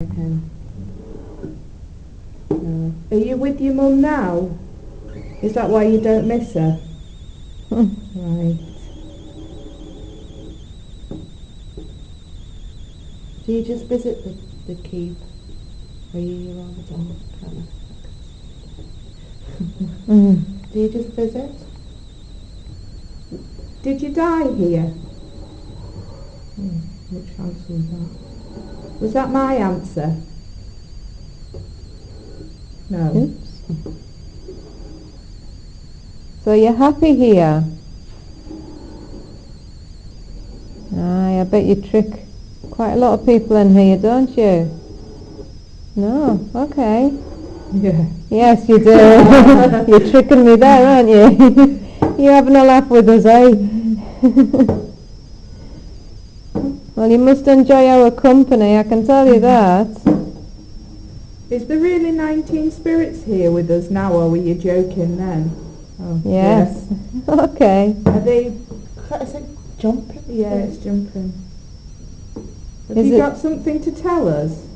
No. Are you with your mum now? Is that why you don't miss her? Right. Do you just visit the keep? Are you here all the time? Do you just visit? Did you die here? Which answer was that? Was that my answer? No. Oops. So you're happy here? Aye, I bet you trick quite a lot of people in here, don't you? No, okay. Yeah. Yes, you do. You're tricking me there, aren't you? You're having a laugh with us, eh? Well, you must enjoy our company, I can tell you that. Is there really 19 spirits here with us now, or were you joking then? Oh, Yes. Okay. Are they... Is it jumping? Yeah, it's jumping. Have Is you it- got something to tell us?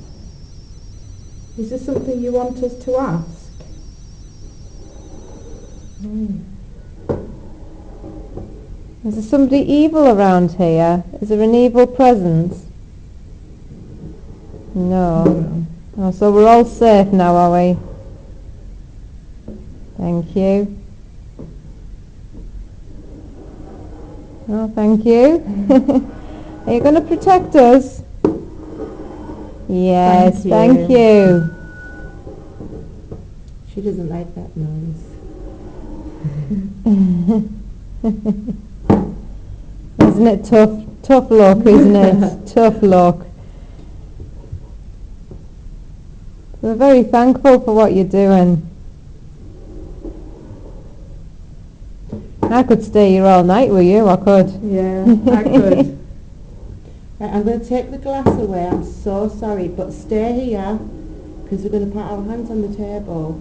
Is there something you want us to ask? Is there somebody evil around here? Is there an evil presence? No. Oh, so we're all safe now, are we? Thank you. Oh, thank you. Are you going to protect us? Yes, Thank thank you. She doesn't like that noise. Isn't it tough? Tough luck, isn't it? Tough luck. We're very thankful for what you're doing. I could stay here all night with you, I could. Yeah, I could. Right, I'm going to take the glass away. I'm so sorry, but stay here because we're going to put our hands on the table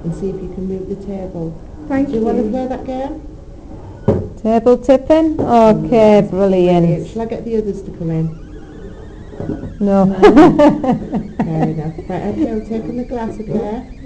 and see if you can move the table. Thank Do you. you want to play that game? Table tipping? Okay, brilliant. Shall I get the others to come in? No. Fair enough. Right, okay, I'm taking the glass, okay?